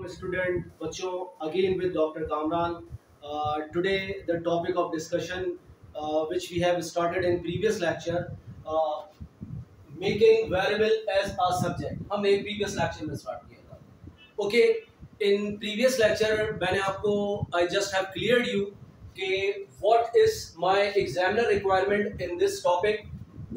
student बच्चों again with Dr. Kamran. Today the topic of discussion which we have started in previous lecture, uh, making variable as a subject. हम एक previous lecture में start किया था. Okay, in previous lecture मैंने आपको I just have cleared you कि what is my examiner requirement in this topic.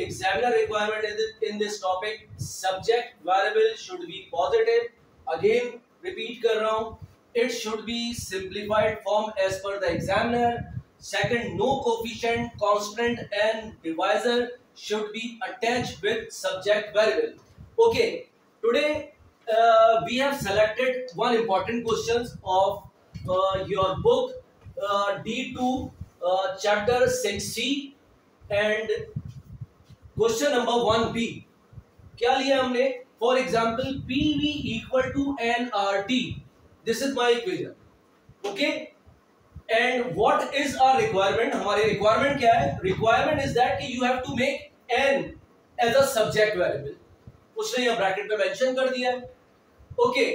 Examiner requirement in this topic, subject variable should be positive. Again repeat कर रहा हूँ, it should be simplified form as per the examiner. Second, no coefficient, constant and divisor should be attached with subject variable. Okay, today we have selected one important questions of your book D2 chapter 6C and question number 1B क्या लिया हमने? For example PV equal to nRT. This is my equation. Okay, and what is our requirement? हमारी requirement क्या है? Requirement is that you have to make n as a subject variable. उसने यहां bracket में mention कर दिया है. Okay,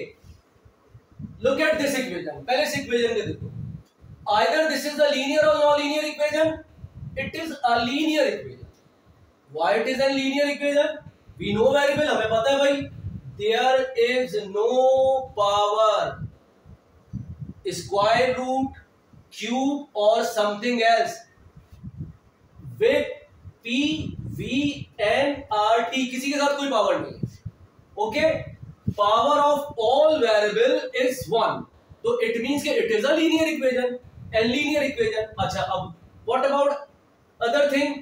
look at this equation. पहले इस इक्वेशन को देखो. Either this is the linear और non linear equation. It is a linear equation. Why it is a linear equation? We know variable, हमें पता है भाई. There is no power, square root, cube or something else with P, V, N, R, T. किसी के साथ कोई power नहीं है. Okay? Power of all variable is 1. तो it means कि it is a linear equation. And linear equation. अच्छा, अब what about other thing?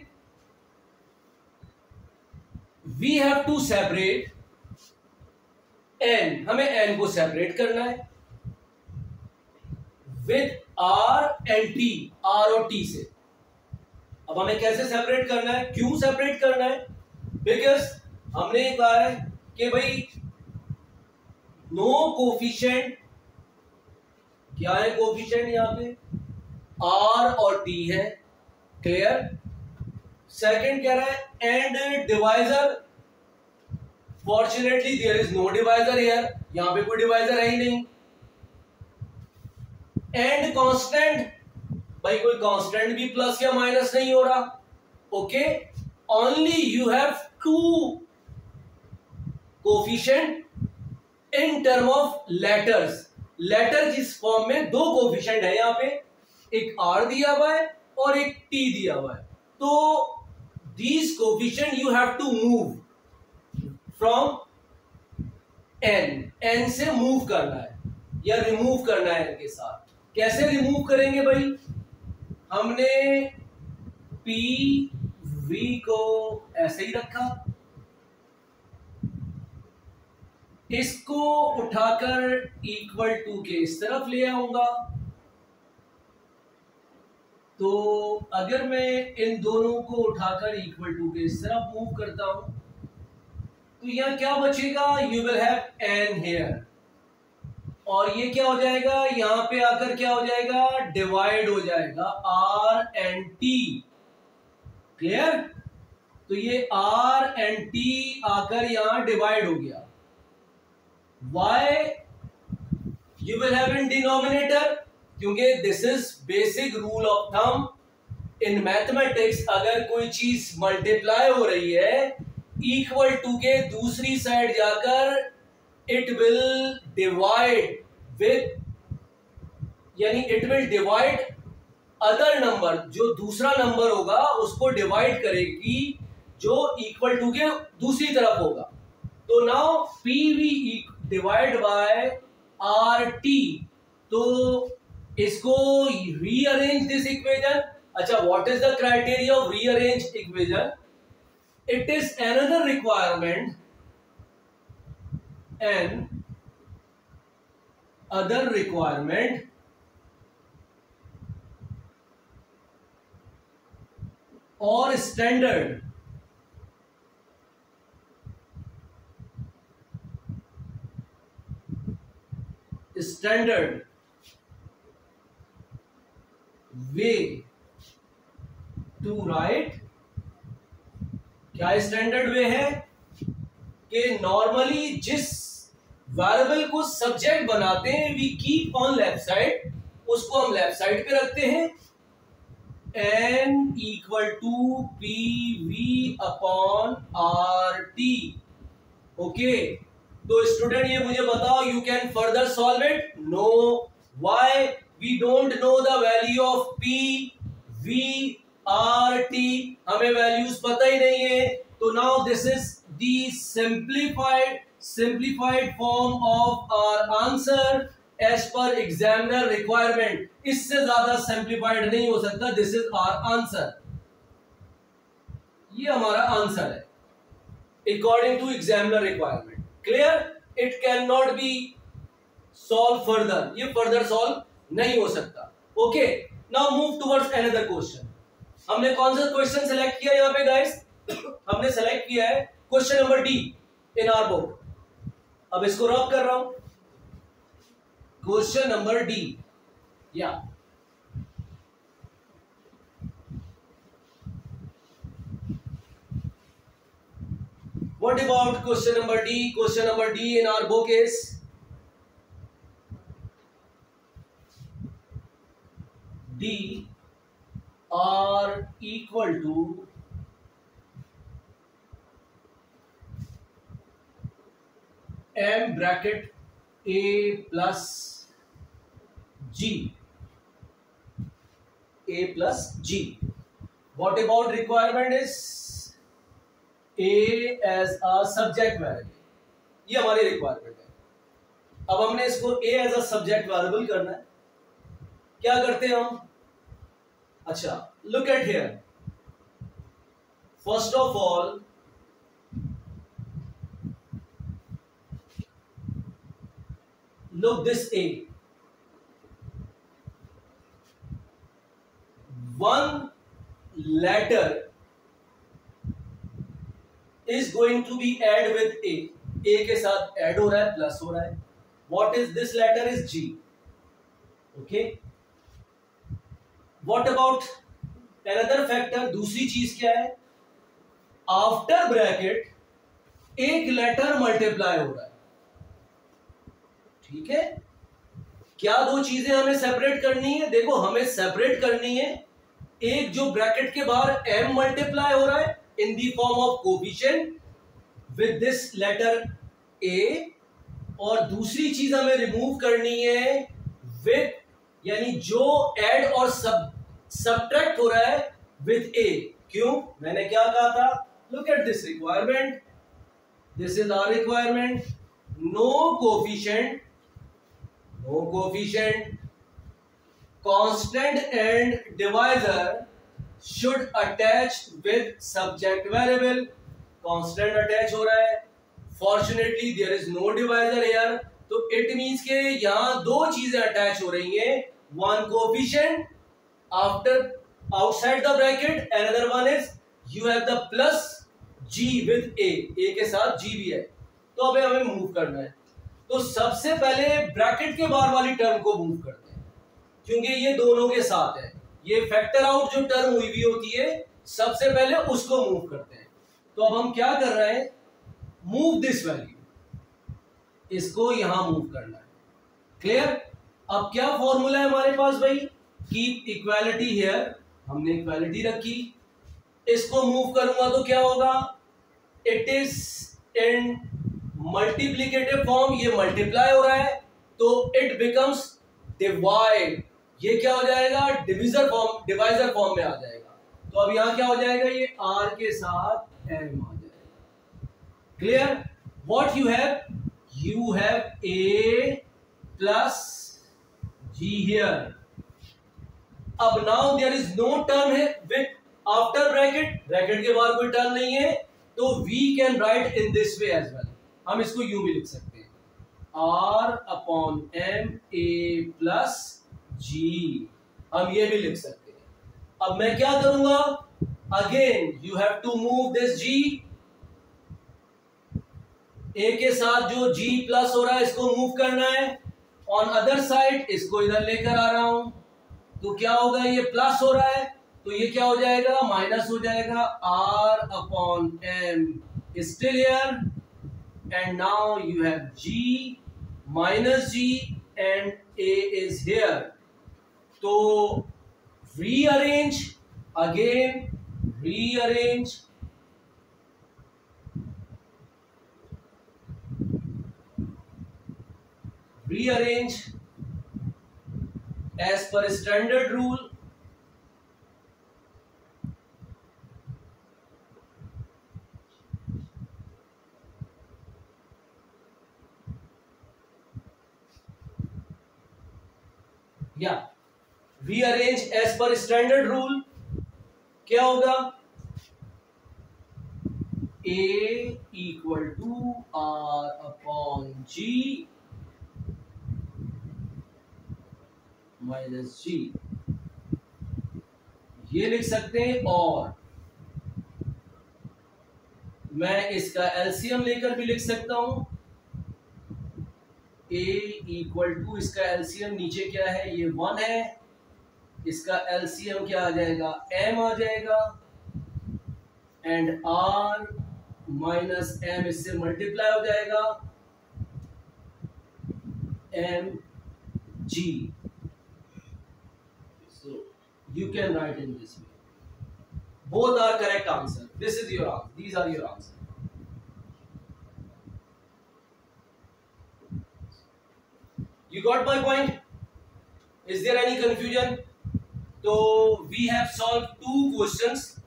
We have to separate n. हमें n को सेपरेट करना है with r and t. r और t से. अब हमें कैसे सेपरेट करना है? क्यों सेपरेट करना है? बिकॉज हमने कहा है कि भाई नो कोफिशिएंट. क्या है कोफिशिएंट? यहां पे r और t है. क्लियर? सेकेंड कह रहा है and divisor. Fortunately there is no divisor here. यहां पे कोई डिवाइजर है ही नहीं. And constant. भाई कोई कांस्टेंट भी प्लस या माइनस नहीं हो रहा. Okay, only you have to coefficient in term of letters. Letter जिस फॉर्म में दो कोफिशिएंट है यहां पे, एक r दिया हुआ है और एक t दिया हुआ है. तो these coefficient you have to move from n से मूव करना है या रिमूव करना है इनके साथ. कैसे रिमूव करेंगे भाई? हमने p v को ऐसे ही रखा, इसको उठाकर इक्वल टू के इस तरफ ले आऊंगा. तो अगर मैं इन दोनों को उठाकर इक्वल टू के इस तरफ मूव करता हूं तो यहां क्या बचेगा? You will have n here. और ये क्या हो जाएगा? यहां पे आकर क्या हो जाएगा? डिवाइड हो जाएगा r and t. क्लियर? तो ये r and t आकर यहां डिवाइड हो गया. y you will have in denominator, क्योंकि this is basic rule of thumb in mathematics. अगर कोई चीज मल्टीप्लाई हो रही है इक्वल टू के दूसरी साइड जाकर इट विल डिवाइड विद, यानी it will divide other number. जो दूसरा नंबर होगा उसको डिवाइड करेगी जो इक्वल टू के दूसरी तरफ होगा. तो now P V divide by R T. तो इसको रीअरेंज दिस इक्वेशन. अच्छा, what is the criteria of rearrange equation? It is another requirement and other requirement और स्टैंडर्ड वे टू राइट. क्या स्टैंडर्ड वे है? कि नॉर्मली जिस variable को subject बनाते हैं, we keep on left side, उसको हम लेफ्ट साइड पे रखते हैं, n equal to P V upon R T. Okay, तो स्टूडेंट ये मुझे बताओ, you can further solve it? No, why? We don't know the value of P V R T, हमें वैल्यूज पता ही नहीं है। तो now this is the simplified form of our answer as per examiner requirement। इससे ज्यादा simplified नहीं हो सकता। दिस इज आवर आंसर, ये हमारा आंसर है according to examiner requirement. Clear? It can not be solve further, ये फर्दर सॉल्व नहीं हो सकता। Okay, now move towards another question. हमने कौन सा क्वेश्चन सेलेक्ट किया यहाँ पे गाइस? हमने सेलेक्ट किया है question number D in our book. अब इसको रब कर रहा हूं, क्वेश्चन नंबर डी। या what about question number D? Question number D in our book is D are equal to m bracket a plus g, a plus g. What about requirement is a as a subject variable, ये हमारी requirement है। अब हमने इसको a as a subject variable करना है। क्या करते हैं हम? अच्छा, look at here, first of all look this a, one letter is going to be add with a, a के साथ ऐड हो रहा है, प्लस हो रहा है। what is this letter is g। okay, what about another factor? दूसरी चीज क्या है? आफ्टर ब्रैकेट एक लेटर मल्टीप्लाई हो रहा है। ठीक है, क्या दो चीजें हमें सेपरेट करनी है? देखो, हमें सेपरेट करनी है एक जो ब्रैकेट के बाहर m मल्टीप्लाई हो रहा है in the form of coefficient with this letter a, और दूसरी चीज हमें रिमूव करनी है with, यानी जो ऐड और सब्ट्रैक्ट हो रहा है with a। क्यों? मैंने क्या कहा था? look at this requirement, this is our requirement, no coefficient constant and divisor should attach with subject variable। constant attach हो रहा है, fortunately there is no divisor here, तो it means के यहां दो चीजें अटैच हो रही हैं, one coefficient after outside the bracket, another one is you have the plus g with a के साथ g भी है। तो अबे हमें मूव करना है, तो सबसे पहले ब्रैकेट के बाहर वाली टर्म को मूव करते हैं, क्योंकि ये दोनों के साथ है। ये फैक्टर आउट जो टर्म हुई भी होती है, सबसे पहले उसको मूव करते हैं। तो अब हम क्या कर रहे हैं? मूव दिस वैल्यू, इसको यहां मूव करना है। क्लियर? अब क्या फॉर्मूला है हमारे पास भाई? कीप इक्वालिटी हियर, हमने इक्वालिटी रखी, इसको मूव करूंगा तो क्या होगा? It is in multiplicative form, ये मल्टीप्लाई हो रहा है, तो इट बिकम्स डिवाइड, ये क्या हो जाएगा? डिविजर फॉर्म, डिवाइजर फॉर्म में आ जाएगा। तो अब यहां क्या हो जाएगा? ये r के साथ m आ जाएगा। Clear? What you have? You have a plus g here. अब now there is no term है विद आफ्टर ब्रैकेट, ब्रैकेट के बाहर कोई टर्म नहीं है, तो we can write in this way as well. हम इसको यूं भी लिख सकते हैं, r upon m a plus g, हम ये भी लिख सकते हैं। अब मैं क्या करूंगा? Again you have to move this g, a के साथ जो g प्लस हो रहा है इसको मूव करना है। ऑन अदर साइड इसको इधर लेकर आ रहा हूं, तो क्या होगा? ये प्लस हो रहा है, तो ये क्या हो जाएगा? माइनस हो जाएगा। r upon m still here, and now you have g minus g and a is here. तो rearrange again, rearrange as per standard rule. Yeah, rearrange as per standard rule. क्या होगा? A equal to R upon G minus G, ये लिख सकते हैं। और मैं इसका एलसीएम लेकर भी लिख सकता हूं। A इक्वल टू, इसका एलसीएम नीचे क्या है, ये 1 है, इसका एलसीएम क्या आ जाएगा, m आ जाएगा, एंड r माइनस m इससे मल्टीप्लाई हो जाएगा, m g. So you can write in this way. Both are correct answer. This is your answer. These are your answer. You got my point? Is there any confusion? So we have solved 2 questions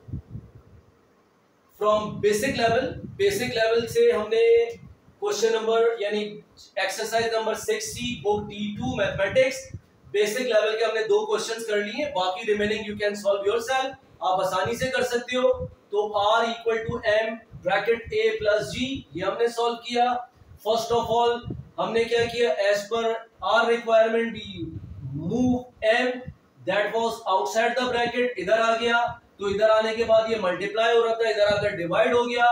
from basic level. Basic level से हमने question number यानी exercise number 6C book D2 mathematics basic level के हमने 2 questions कर लिए। बाकी remaining you can solve yourself, आप आसानी से कर सकते हो। तो r equal to m bracket a plus g, ये हमने सॉल्व किया। फर्स्ट ऑफ ऑल हमने क्या किया, as per r requirement we move m that was outside the bracket, इधर आ गया। तो इधर आने के बाद ये मल्टीप्लाई हो रहा था, इधर आकर डिवाइड हो गया।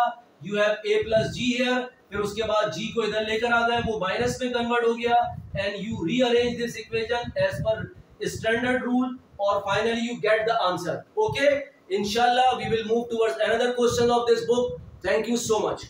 You have a plus G here, फिर उसके बाद g को इधर लेकर आ गए, वो माइनस में कन्वर्ट हो गया, and you rearrange this equation as per standard rule, और finally you get the answer. Okay, इंशाल्लाह we will move towards another question of this book. Thank you so much.